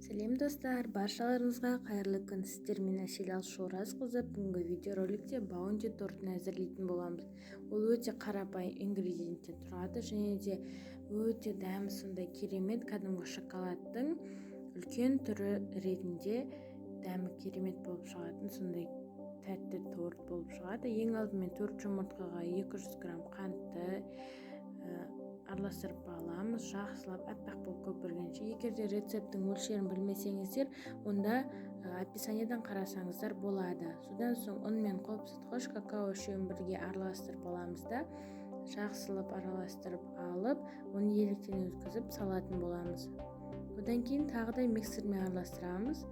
Сәлем достар, баршаларыңызға қайырлы күн. Сіздермен Әсел Алшоразқызы. Бүгінгі видеороликте баунти тортын әзірлейтін боламыз. Ол өте қарапайым ингредиенттен тұрады және де өте дәмі сондай керемет, кәдімгі шоколадтың үлкен түрі ретінде дәмі керемет болып шығатын сондай тәтті торт болып шығады. Ең алдымен 4 жұмыртқаға 200 грамм қантты араластырып аламыз, жақсылап аппақ болып көпіргенше. Егер де рецепттің мөлшерін білмесеңіздер, онда описаниедан қарасаңыздар болады. Содан соң ұн мен қопсытқыш какао үшеуін бірге араластырып аламыз да, жақсылап араластырып алып, оны електен өткізіп салатын боламыз. Одан кейін тағы да миксермен араластырамыз.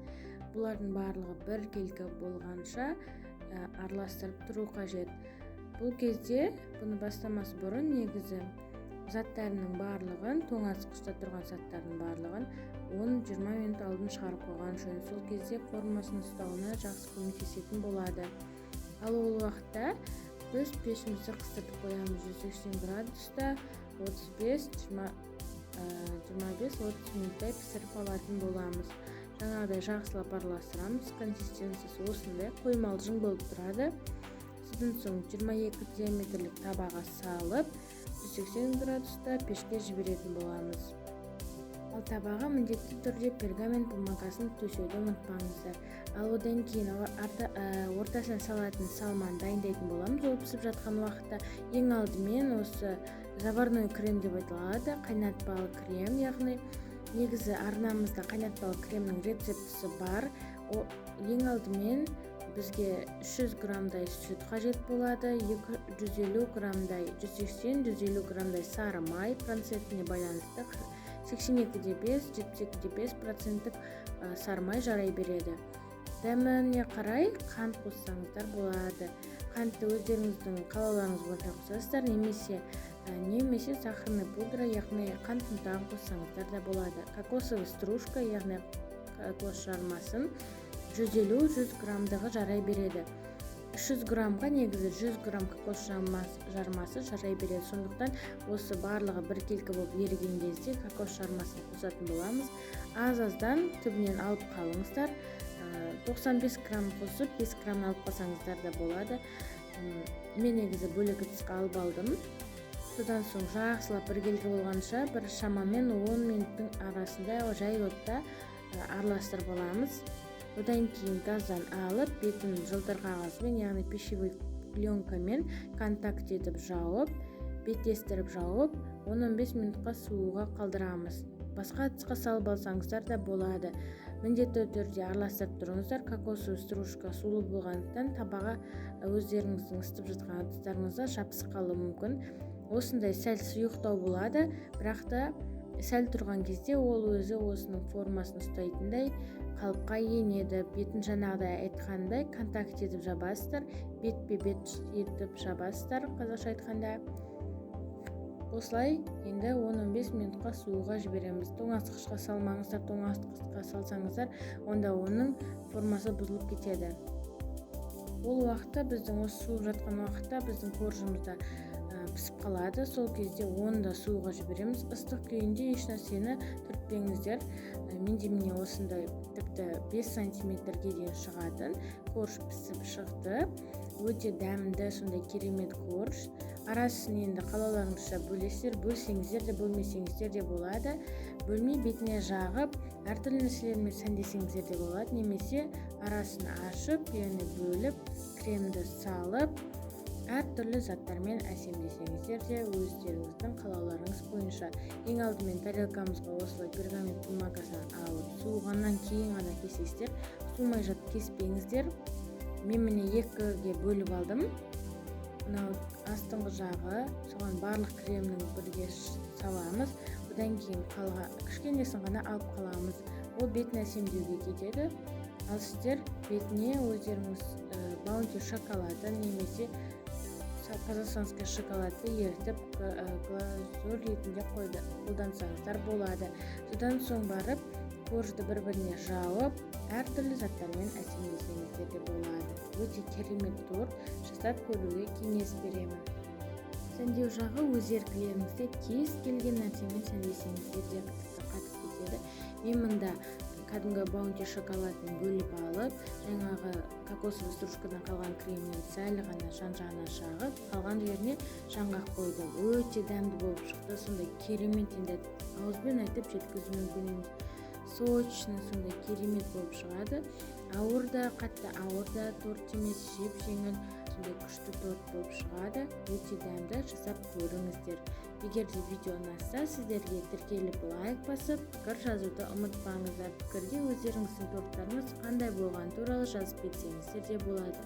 Бұлардың барлығы бір келкі болғанша араластырып тұру қажет. Бұл кезде бұны бастамас бұрын негізі заттарының барлығын, тоңазытқышта тұрған заттардың барлығын 10-20 минут алдын шығарып қойған жөн. Сол кезде формасын ұстауына жақсы көмектесетін болады. Ал ол уақытта біз пешімізді қыздырып қоямыз 180 градуста 25-30 минуттай пісіріп алатын боламыз. Жаңағыдай жақсылап араластырамыз. Консистенциясы осындай қоймалжың болып тұрады. Содан соң 22 диаметрлік табаға салып 180 градуста пешке жіберетін боламыз. Ал табаға міндетті түрде пергамент бумагасын төсеуді ұмытпаңыздар. Ал одан кейін ортасына салатын салманы дайындайтын боламыз. Ол пісіп жатқан уақытта ең алдымен осы заварной крем деп айтылады, қайнатпалы крем, яғни негізі арнамызда қайнатпалы кремнің рецептісі бар. Ең алдымен бізге 300 грамдай сүт қажет болады, 150 грамдай, 180-150 грамдай сары май процентіне байланысты 82,5-72,5% сары май жарай береді. Дәміне қарай қант қоссаңыздар болады. Қантты өздеріңіздің қалауларыңыз бойынша қосасыздар, немесе сахарный пудра, яғни қант ұнтағын қоссаңыздар да болады. Кокосовый стружка, яғни кокос жармасын 150-100 грамдағы жарай береді. 300 грамға негізі 100 грамм кокос жармасы жарай береді. Сондықтан осы барлығы бір келкі болып еріген кезде кокос жармасын қосатын боламыз. Аз-аздан түбінен алып қалыңыздар. 95 грамм қосып 5 грамм алып қалсаңыздар да болады. Мен негізі бөлек ыдысқа алып алдым. Содан соң жақсылап бір келкі болғанша бір шамамен 10 минуттың арасында жай отта араластырып аламыз. Одан кейін газдан алып, бетін жылтыр қағазбен, яғни пищевой пленкамен контакт етіп жауып, беттестіріп жауып, 10-15 минутқа суыға қалдырамыз. Басқа ыдысқа салып алсаңыздар да болады. Міндетті түрде араластырып тұрыңыздар. Кокосовый стружка сулы болғандықтан табаға өздеріңіздің ыстып жатқан ыдыстарыңызда жабысып қалуы мүмкін. Осындай сәл сұйықтау болады, бірақ та сәл тұрған кезде ол өзі осының формасын ұстайтындай қалыпқа енеді. Бетін жаңағыдай айтқандай контакт етіп жабасыздар, бетпе-бет етіп жабасыздар, қазақша айтқанда. Осылай енді 10-15 минутқа суыға жібереміз. Тоңазытқышқа салмаңыздар, тоңазытқышқа салсаңыздар, онда оның формасы бұзылып кетеді. Ол уақытта біздің осы суып жатқан уақытта біздің коржымызда пісіп қалады. Сол кезде оны да суыға жібереміз. Ыстық күйінде еш нәрсені түртпеңіздер. Менде міне осындай тіпті 5 сантиметрге дейін шығатын корж пісіп шықты. Өте дәмді, сондай керемет корж. Арасын енді қалауларыңызша бөлесіздер, бөлсеңіздер де бөлмесеңіздер де болады. Бөлмей бетіне жағып, әртүрлі нәрселермен сәндесеңіздер де болады. Немесе арасын ашып, яғни бөліп, кремді салып, әртүрлі заттармен әсемдесеңіздер де өздеріңіздің қалауларыңыз бойынша. Ең алдымен тарелкамызға осылай пергамент бумагасын алып, суығаннан кейін ғана кесесіздер. Суымай жатып кеспеңіздер. Мен міне 2-ге бөліп алдым. Мынау астыңғы жағы, соған барлық кремнің бірге саламыз. Одан кейін кішкенесін ғана алып қаламыз. Ол бетін әсемдеуге кетеді. Ал сіздер бетіне өздеріңіз баунти шоколады немесе казахстанский шоколадты ертіп глазурь ретінде қолдансаңыздар болады. Содан соң барып коржды бір-біріне жауып, әртүрлі заттармен әсемдесеңіздер де болады. Өте керемет торт, жасап көруге кеңес беремін. Сәндеу жағы өз еркілеріңізде кез келген нәрсемен сәндесеңіздер де қатып кетеді. Мен мында кәдімгі баунти шоколадын бөліп алып, жаңағы кокосовый стружкадан қалған креммен сәл ғана жан-жағына жағып, қалған жеріне жаңғақ қойдым. Өте дәмді болып шықты. Сондай керемет, енді ауызбен айтып жеткізу мүмкін емес. Сочный, сондай керемет болып шығады. Ауыр да, қатты ауыр да торт емес, жеп-жеңіл, сондай күшті торт болып шығады. Өте дәмді, жасап көріңіздер. Егер де видео ұнаса, сіздерге тіркеліп лайк басып, пікір жазуды ұмытпаңыздар. Пікірге өздеріңіздің торттарыңыз қандай болғаны туралы жазып кетсеңіздер де болады.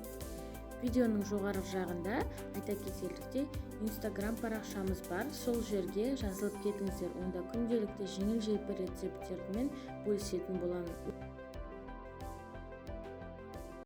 Видеоның жоғарғы жағында айта кетерлікте Instagram парақшамыз бар. Сол жерге жазылып кетіңіздер. Онда күнделікті жеңіл-желпі рецепттермен бөлісетін боламын.